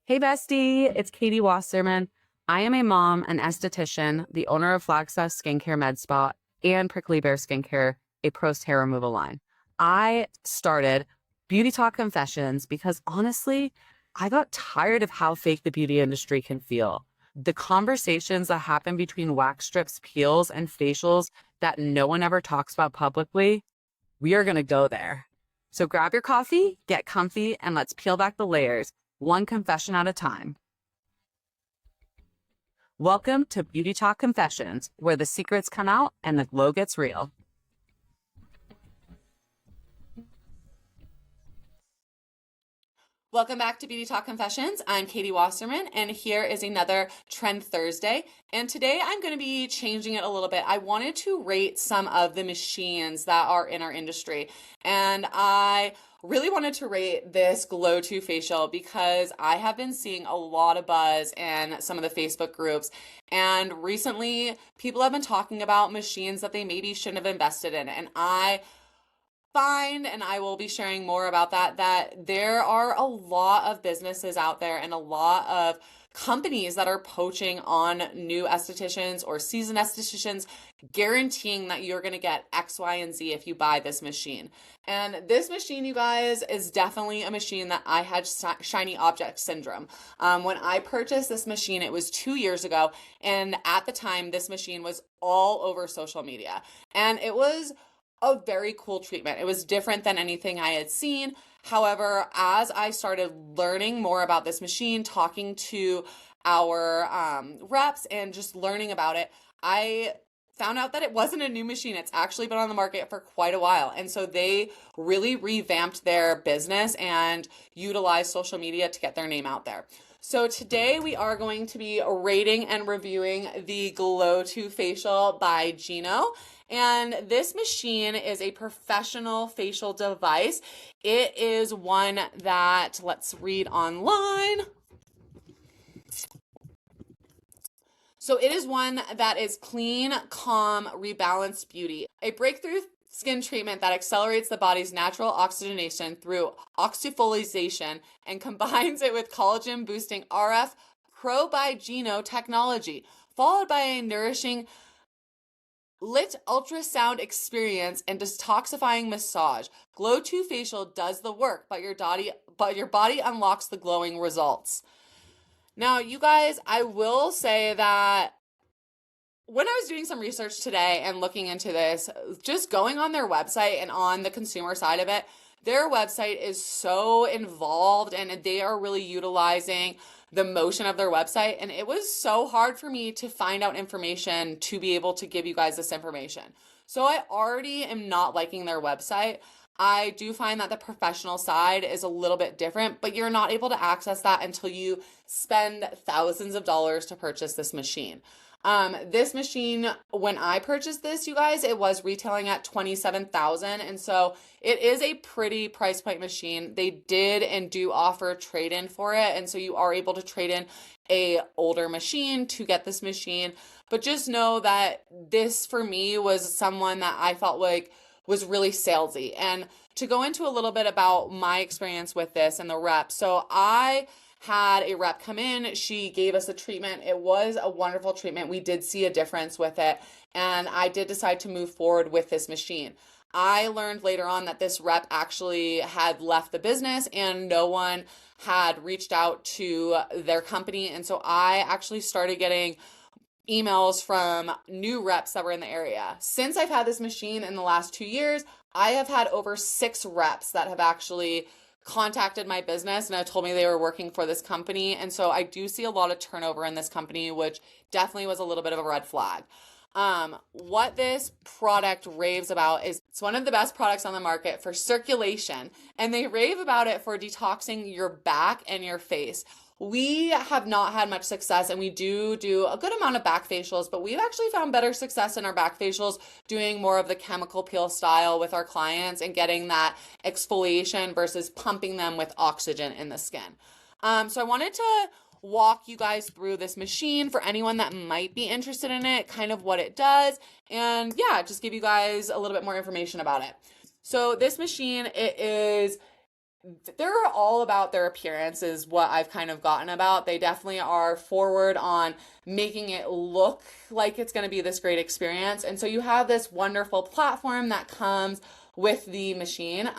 Hey bestie, it's Katie Wasserman. I am a mom, an esthetician, the owner of Flagstaff Skincare Med Spa and PricklyBare Skincare, a post-hair removal line. I started Beauty Talk Confessions because honestly, I got tired of how fake the beauty industry can feel. The conversations that happen between wax strips, peels, and facials that no one ever talks about publicly, we are going to go there. So grab your coffee, get comfy, and let's peel back the layers, one confession at a time. Welcome to Beauty Talk Confessions, where the secrets come out and the glow gets real. Welcome back to Beauty Talk Confessions. I'm Katie Wasserman, and here is another Trend Thursday. And today I'm going to be changing it a little bit. I wanted to rate some of the machines that are in our industry, and I really wanted to rate this Glo2 Facial because I have been seeing a lot of buzz in some of the Facebook groups, and recently people have been talking about machines that they maybe shouldn't have invested in, and I find, and I will be sharing more about that there are a lot of businesses out there and a lot of companies that are poaching on new estheticians or seasoned estheticians, guaranteeing that you're going to get X, Y, and Z if you buy this machine. And this machine, you guys, is definitely a machine that I had shiny object syndrome. When I purchased this machine, it was 2 years ago, and at the time, this machine was all over social media, and it was a very cool treatment. It was different than anything I had seen. However, as I started learning more about this machine, talking to our reps and just learning about it, I found out that it wasn't a new machine. It's actually been on the market for quite a while. And so they really revamped their business and utilized social media to get their name out there. So today we are going to be rating and reviewing the Glo2 Facial by Glo. And this machine is a professional facial device. It is one that, let's read online. So it is one that is clean, calm, rebalanced beauty. A breakthrough skin treatment that accelerates the body's natural oxygenation through oxyfolization and combines it with collagen-boosting RF Pro by Glo technology, followed by a nourishing lit ultrasound experience and detoxifying massage. Glo2 Facial does the work, but your body unlocks the glowing results. Now, you guys, I will say that when I was doing some research today and looking into this, just going on their website and on the consumer side of it, their website is so involved and they are really utilizing the motion of their website. And it was so hard for me to find out information to be able to give you guys this information. So I already am not liking their website. I do find that the professional side is a little bit different, but you're not able to access that until you spend thousands of dollars to purchase this machine. This machine, when I purchased this, you guys, it was retailing at $27,000. And so it is a pretty price point machine. They did and do offer trade-in for it. And so you are able to trade in a older machine to get this machine. But just know that this for me was someone that I felt like was really salesy. And to go into a little bit about my experience with this and the rep. So I had a rep come in. She gave us a treatment. It was a wonderful treatment. We did see a difference with it. And I did decide to move forward with this machine. I learned later on that this rep actually had left the business and no one had reached out to their company. And so I actually started getting emails from new reps that were in the area. Since I've had this machine in the last 2 years, I have had over 6 reps that have actually contacted my business and told me they were working for this company. And so I do see a lot of turnover in this company, which definitely was a little bit of a red flag. What this product raves about is it's one of the best products on the market for circulation, and they rave about it for detoxing your back and your face. We have not had much success, and we do a good amount of back facials, but we've actually found better success in our back facials doing more of the chemical peel style with our clients and getting that exfoliation versus pumping them with oxygen in the skin. So I wanted to walk you guys through this machine for anyone that might be interested in it, kind of what it does, and yeah, just give you guys a little bit more information about it. So this machine, it is they're all about their appearance is what I've kind of gotten about. They definitely are forward on making it look like it's going to be this great experience. And so you have this wonderful platform that comes with the machine.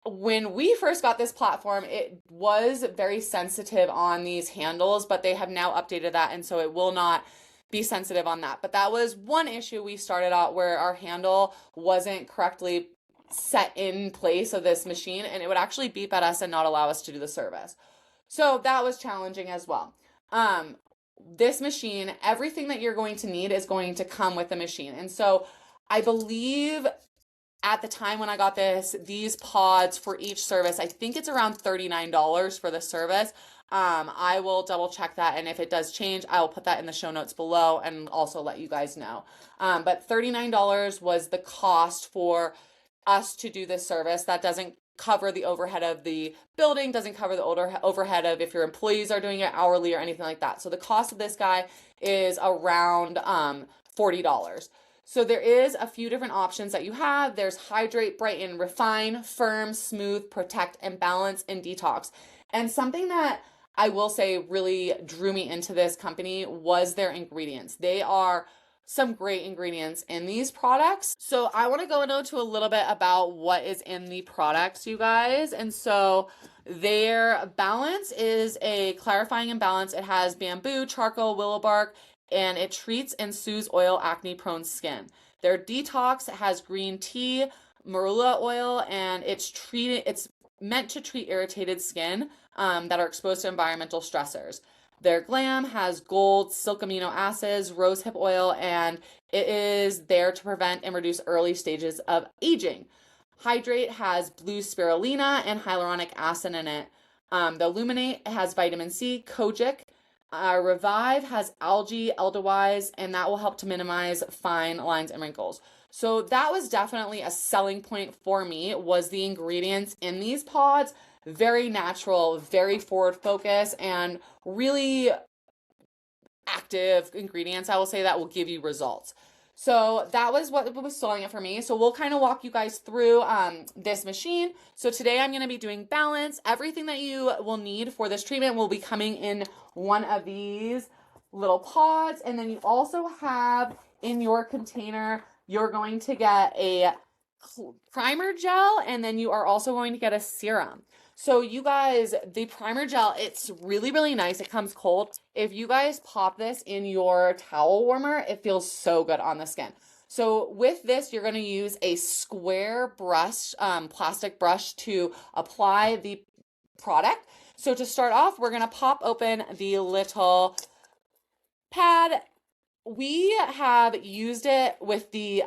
When we first got this platform, it was very sensitive on these handles, but they have now updated that, and so it will not be sensitive on that. But that was one issue we started out where our handle wasn't correctly set in place of this machine, and it would actually beep at us and not allow us to do the service. So that was challenging as well. This machine, everything that you're going to need is going to come with the machine. And so I believe at the time when I got this, these pods for each service, I think it's around $39 for the service. I will double check that, and if it does change, I will put that in the show notes below and also let you guys know. But $39 was the cost for us to do this service. That doesn't cover the overhead of the building, doesn't cover the overhead of if your employees are doing it hourly or anything like that. So the cost of this guy is around $40. So there is a few different options that you have. There's hydrate, brighten, refine, firm, smooth, protect, and balance, and detox. And something that I will say really drew me into this company was their ingredients. They are some great ingredients in these products. So I want to go into a little bit about what is in the products, you guys. And so their balance is a clarifying and balance. It has bamboo, charcoal, willow bark, and it treats and soothes oil acne prone skin. Their detox has green tea, marula oil, and it's meant to treat irritated skin that are exposed to environmental stressors. Their glam has gold, silk amino acids, rosehip oil, and it is there to prevent and reduce early stages of aging. Hydrate has blue spirulina and hyaluronic acid in it. The Illuminate has vitamin C, kojic. Revive has algae, elderwise, and that will help to minimize fine lines and wrinkles. So that was definitely a selling point for me, was the ingredients in these pods. Very natural, very forward focus, and really active ingredients, I will say, that will give you results. So that was what was selling it for me. So we'll kind of walk you guys through this machine. So today I'm going to be doing balance. Everything that you will need for this treatment will be coming in one of these little pods. And then you also have in your container, you're going to get a primer gel, and then you are also going to get a serum. So you guys, the primer gel, it's really, really nice. It comes cold. If you guys pop this in your towel warmer, it feels so good on the skin. So with this, you're going to use a square brush, plastic brush to apply the product. So to start off, we're going to pop open the little pad. We have used it with the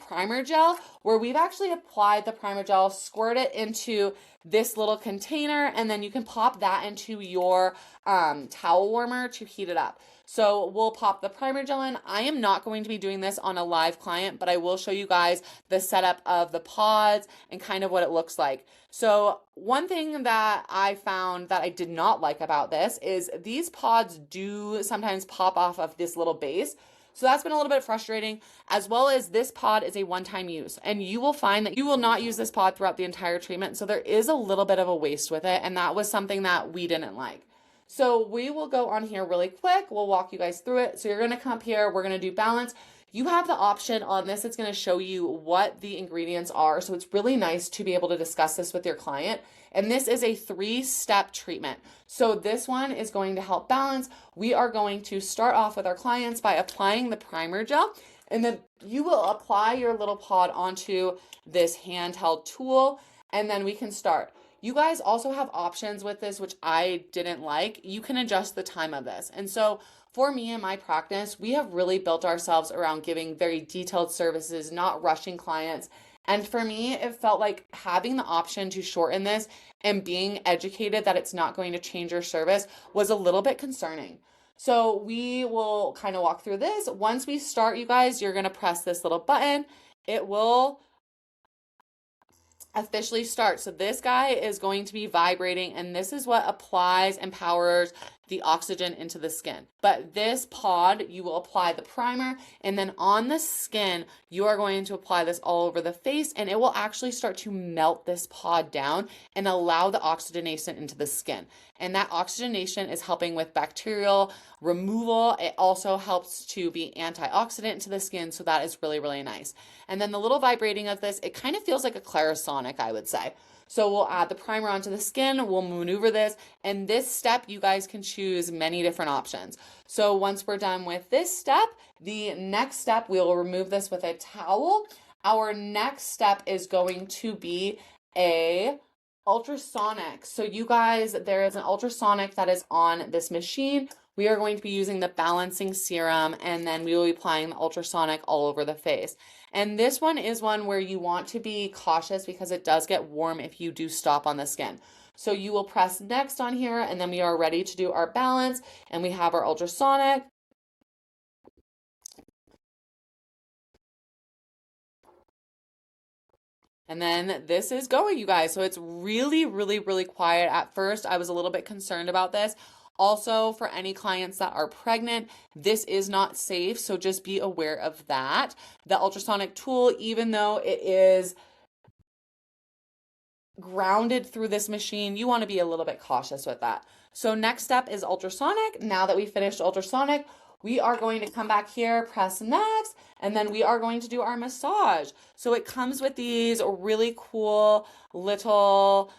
primer gel, where we've actually applied the primer gel, squirt it into this little container, and then you can pop that into your towel warmer to heat it up. So we'll pop the primer gel in. I am not going to be doing this on a live client, but I will show you guys the setup of the pods and kind of what it looks like. So one thing that I found that I did not like about this is these pods do sometimes pop off of this little base. So that's been a little bit frustrating, as well as this pod is a one-time use, and you will find that you will not use this pod throughout the entire treatment. So there is a little bit of a waste with it, and that was something that we didn't like. So we will go on here really quick. We'll walk you guys through it. So you're going to come up here. We're going to do balance. You have the option on this. It's going to show you what the ingredients are. So it's really nice to be able to discuss this with your client. And this is a 3-step treatment. So this one is going to help balance. We are going to start off with our clients by applying the primer gel. And then you will apply your little pod onto this handheld tool. And then we can start. You guys also have options with this, which I didn't like. You can adjust the time of this. And so for me and my practice, we have really built ourselves around giving very detailed services, not rushing clients. And for me, it felt like having the option to shorten this and being educated that it's not going to change your service was a little bit concerning. So we will kind of walk through this. Once we start, you guys, you're going to press this little button. It will officially start. So this guy is going to be vibrating, and this is what applies and powers the oxygen into the skin. But this pod, you will apply the primer, and then on the skin, you are going to apply this all over the face, and it will actually start to melt this pod down and allow the oxygenation into the skin. And that oxygenation is helping with bacterial removal. It also helps to be antioxidant to the skin, so that is really, really nice. And then the little vibrating of this, it kind of feels like a Clarisonic, I would say. So we'll add the primer onto the skin, we'll maneuver this, and this step you guys can choose many different options. So once we're done with this step, the next step, we'll remove this with a towel. Our next step is going to be a ultrasonic. So you guys, there is an ultrasonic that is on this machine. We are going to be using the balancing serum, and then we will be applying the ultrasonic all over the face. And this one is one where you want to be cautious because it does get warm if you do stop on the skin. So you will press next on here, and then we are ready to do our balance, and we have our ultrasonic. And then this is going, you guys. So it's really, really, really quiet. At first, I was a little bit concerned about this. Also, for any clients that are pregnant, this is not safe, so just be aware of that. The ultrasonic tool, even though it is grounded through this machine, you want to be a little bit cautious with that. So next step is ultrasonic. Now that we finished ultrasonic, we are going to come back here, press next, and then we are going to do our massage. So it comes with these really cool little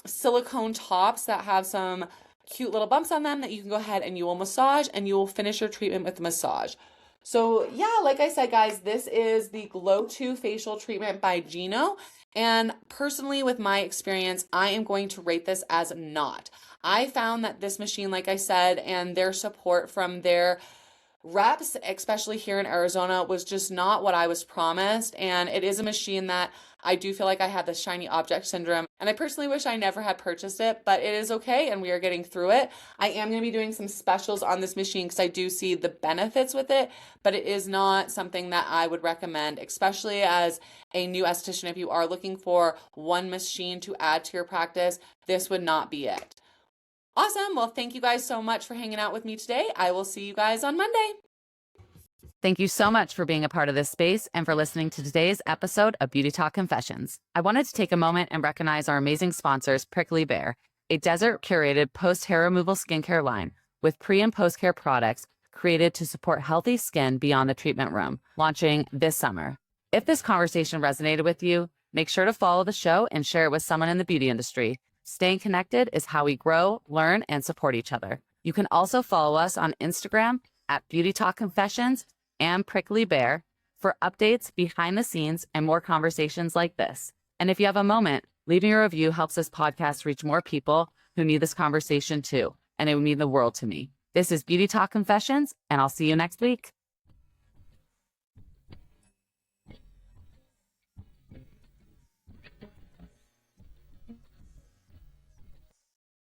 silicone tops that have some cute little bumps on them that you can go ahead and you will massage, and you will finish your treatment with massage. So yeah, like I said, guys, this is the Glo2 Facial Treatment by Gino. And personally, with my experience, I am going to rate this as not. I found that this machine, like I said, and their support from their reps, especially here in Arizona, was just not what I was promised. And it is a machine that I do feel like I have the shiny object syndrome, and I personally wish I never had purchased it, but it is okay, and we are getting through it. I am going to be doing some specials on this machine because I do see the benefits with it, but it is not something that I would recommend, especially as a new esthetician. If you are looking for one machine to add to your practice, this would not be it. Awesome. Well, thank you guys so much for hanging out with me today. I will see you guys on Monday. Thank you so much for being a part of this space and for listening to today's episode of Beauty Talk Confessions. I wanted to take a moment and recognize our amazing sponsors, PricklyBare, a desert-curated post-hair removal skincare line with pre- and post-care products created to support healthy skin beyond the treatment room, launching this summer. If this conversation resonated with you, make sure to follow the show and share it with someone in the beauty industry. Staying connected is how we grow, learn, and support each other. You can also follow us on Instagram at Beauty Talk Confessions and PricklyBare for updates, behind the scenes, and more conversations like this. And if you have a moment, leaving a review helps this podcast reach more people who need this conversation too, and it would mean the world to me. This is Beauty Talk Confessions, and I'll see you next week.